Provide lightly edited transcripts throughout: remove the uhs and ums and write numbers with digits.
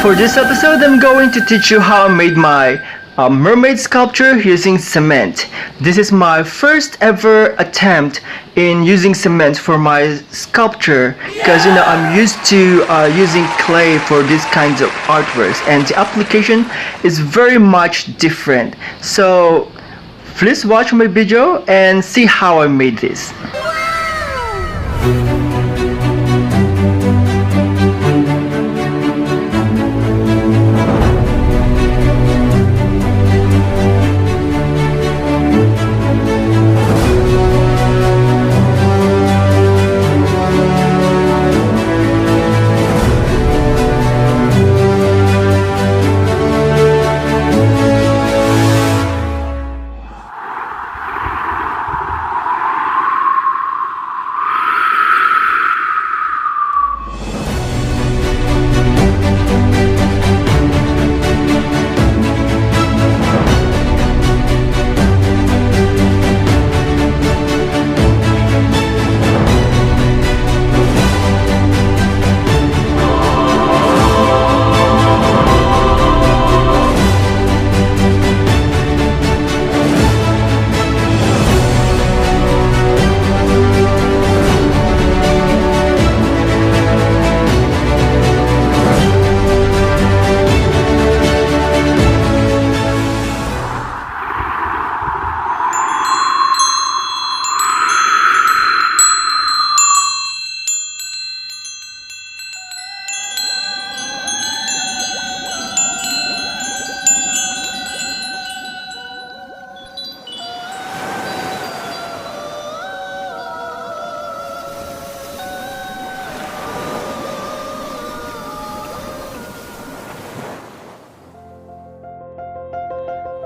For this episode, I'm going to teach you how I made my mermaid sculpture using cement. This is my first ever attempt in using cement for my sculpture because I'm used to using clay for these kinds of artworks, and the application is very much different. So please watch my video and see how I made this.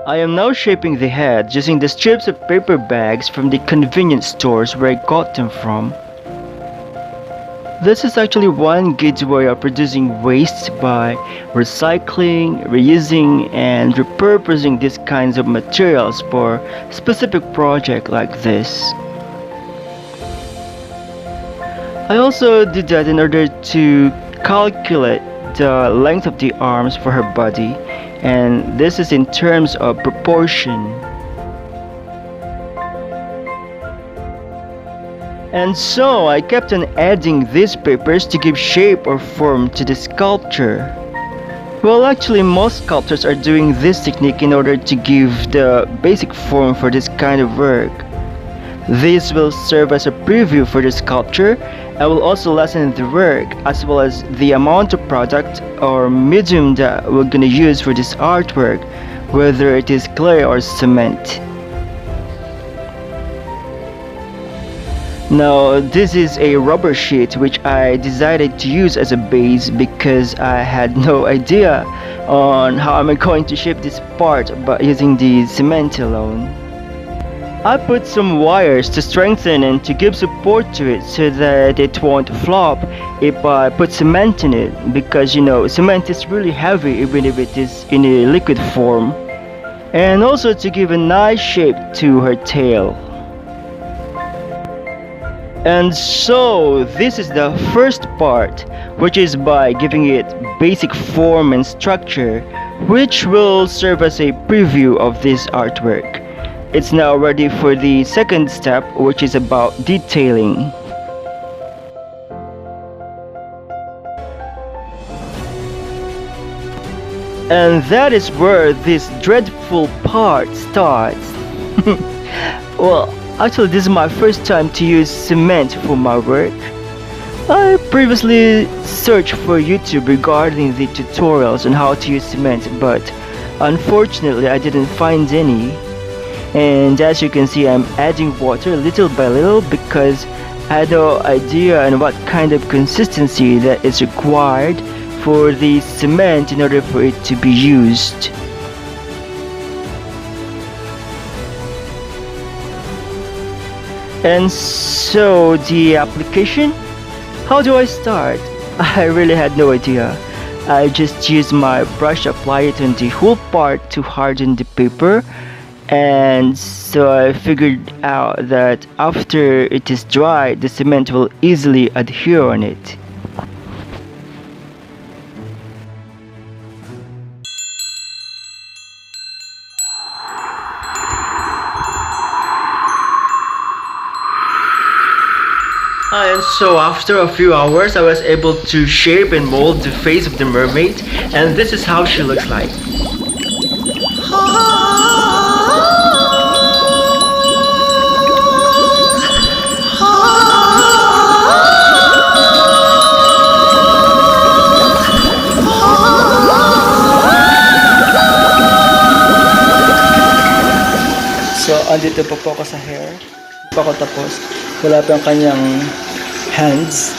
I am now shaping the head using the strips of paper bags from the convenience stores where I got them from. This is actually one good way of reducing waste by recycling, reusing, and repurposing these kinds of materials for a specific project like this. I also did that in order to calculate the length of the arms for her body, and this is in terms of proportion. And so I kept on adding these papers to give shape or form to the sculpture. Well, actually most sculptors are doing this technique in order to give the basic form for this kind of work. This will serve as a preview for the sculpture and will also lessen the work as well as the amount of product or medium that we're gonna use for this artwork, whether it is clay or cement. Now this is a rubber sheet which I decided to use as a base because I had no idea on how I'm going to shape this part by using the cement alone. I put some wires to strengthen and to give support to it so that it won't flop if I put cement in it, because cement is really heavy even if it is in a liquid form, and also to give a nice shape to her tail. And so this is the first part, which is by giving it basic form and structure, which will serve as a preview of this artwork. It's now ready for the second step, which is about detailing. And that is where this dreadful part starts. Well, actually this is my first time to use cement for my work. I previously searched for YouTube regarding the tutorials on how to use cement, but unfortunately I didn't find any. And as you can see, I'm adding water little by little because I had no idea on what kind of consistency that is required for the cement in order for it to be used. And so the application, how do I start? I really had no idea. I just used my brush, apply it on the whole part to harden the paper, and so I figured out that after it is dry, the cement will easily adhere on it. And so after a few hours, I was able to shape and mold the face of the mermaid, and this is how she looks like. So, andito pa po ako sa hair. Pa ako tapos. Wala pa yung kanyang hands.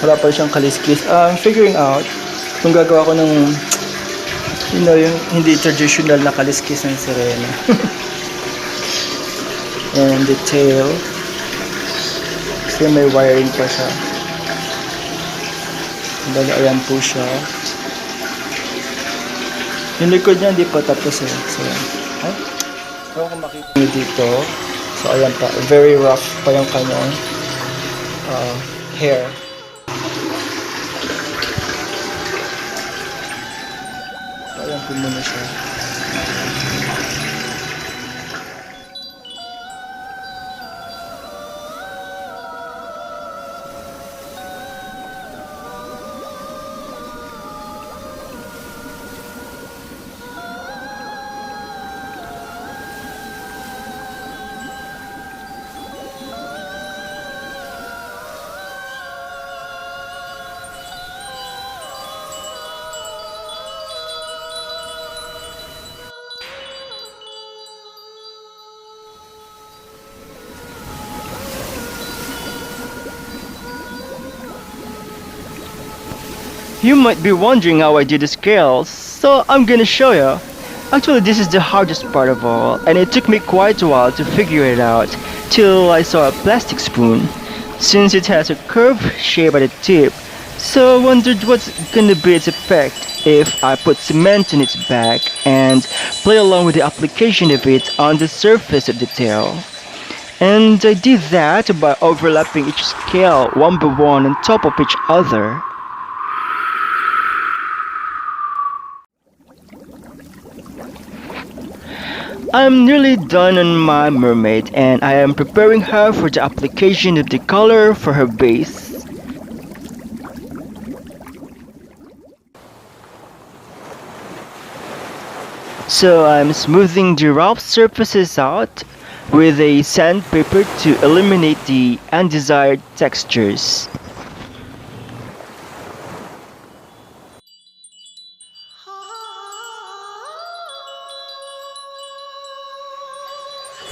Wala pa siyang kaliskis. I'm figuring out kung gagawa ko ng yung hindi traditional na kaliskis ng sirena. And the tail. Kasi may wiring pa siya. Bali, ayan po siya. Yung likod niya hindi pa tapos eh. So, kung makikita nyo dito, so ayan pa, very rough pa yung kanyang hair. So ayan po muna siya. You might be wondering how I did the scales, so I'm gonna show you. Actually, this is the hardest part of all, and it took me quite a while to figure it out, till I saw a plastic spoon, since it has a curved shape at the tip, so I wondered what's gonna be its effect if I put cement in its back and play along with the application of it on the surface of the tail. And I did that by overlapping each scale one by one on top of each other. I'm nearly done on my mermaid, and I am preparing her for the application of the color for her base. So I'm smoothing the rough surfaces out with a sandpaper to eliminate the undesired textures.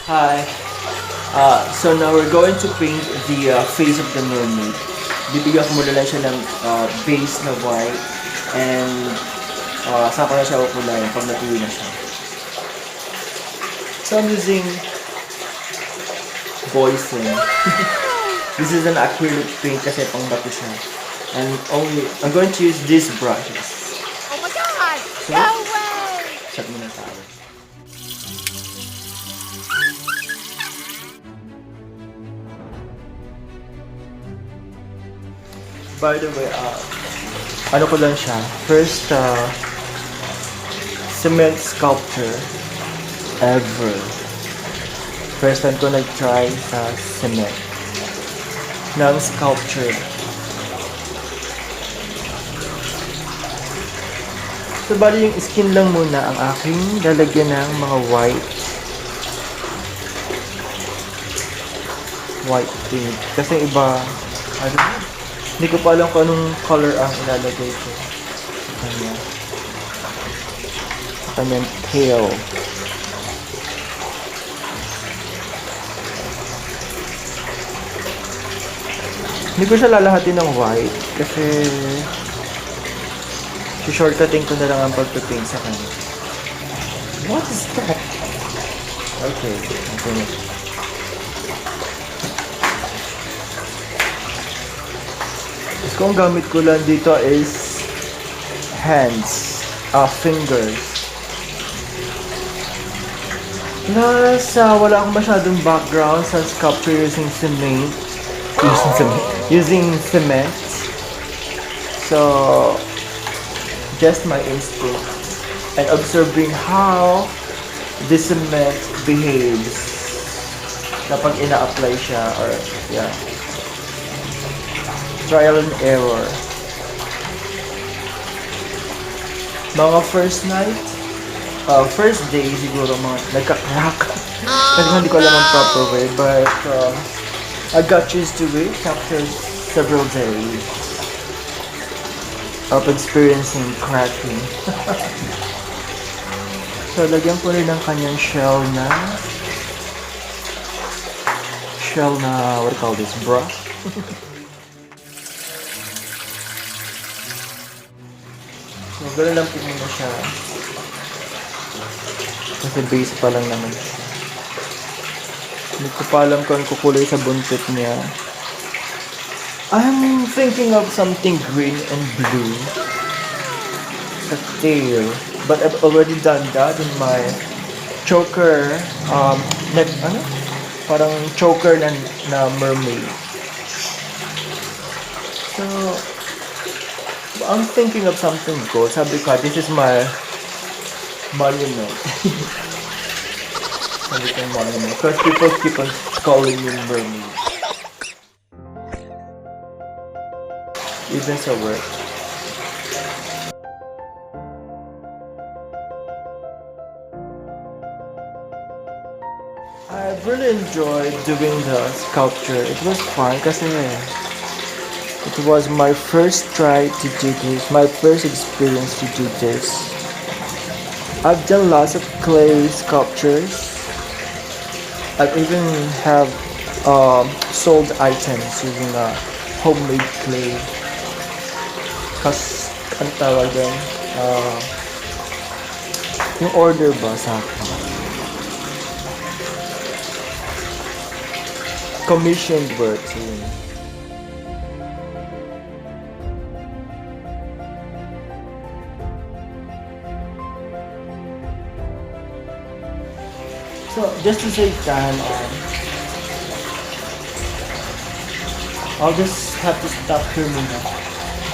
Hi. So now we're going to paint the face of the mermaid. Bibigyan ko muna lang siya ng base na white, and saka na siya ukulayan pag natuloy na siya. So I'm using Boysen. This is an acrylic paint kasi pang bato siya. And I'm going to use these brushes. Oh my god! So, no way! Shut muna tayo. By the way, ano ko lang siya. First, cement sculpture ever. First time ko nag-try sa cement ng sculpture. So, bali yung skin lang muna ang aking lalagyan ng mga white paint. Kasi iba, hindi ko pa alam kung anong color ang ilalagay ko sa kanyang tail. Hindi ko siya lalahatin ng white kasi shortcutting ko na lang ang pagpapaint sa kanya. What is that? Okay, okay. Kung gamit ko lang dito is fingers. Plus, wala akong masyadong background sa sculpture using cement. Using cement. So, just my instinct and observing how the cement behaves kapag ina-apply siya or yeah. trial and error. Mga first night, first day siguro mga nagka-crack. Kasi hindi ko alam ang proper way, but I got used to it after several days of experiencing cracking. So, lagyan ko rin ng kanyang shell na, what do you call this, bra? So, gano'n lang po muna siya. Kasi base pa lang naman siya. Hindi ko pa alam kung kukulay sa buntot niya. I'm thinking of something green and blue sa tail. But I've already done that in my choker, parang choker na mermaid. So, I'm thinking of something good. Sabi ko, this is my monument. Sabi ko monument. Because people keep on calling me mermaid. Even sa work. I really enjoyed doing the sculpture. It was fun kasi it was my first try to do this, my first experience to do this. I've done lots of clay sculptures. I've even have sold items using homemade clay. Kas, ang tawag din, yung order ba sa akin? Commissioned work. So, just to save time, I'll just have to stop here muna.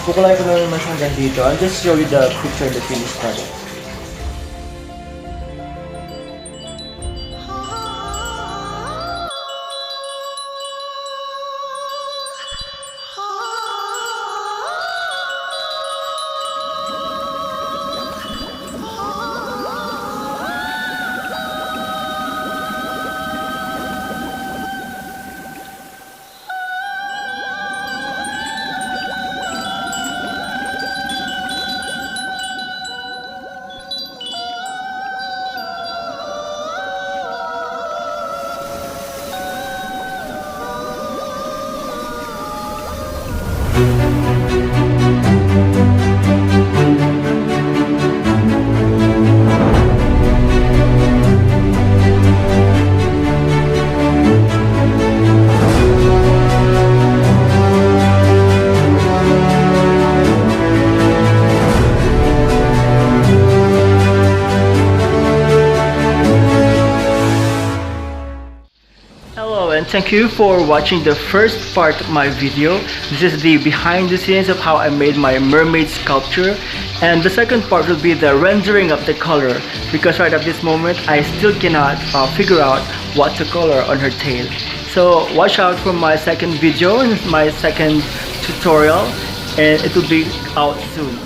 Kukulay ko na naman siya hanggang dito. I'll just show you the picture of the finished product. And thank you for watching the first part of my video. This is the behind the scenes of how I made my mermaid sculpture, and the second part will be the rendering of the color, because right at this moment I still cannot figure out what to color on her tail. So watch out for my second video and my second tutorial, and it will be out soon.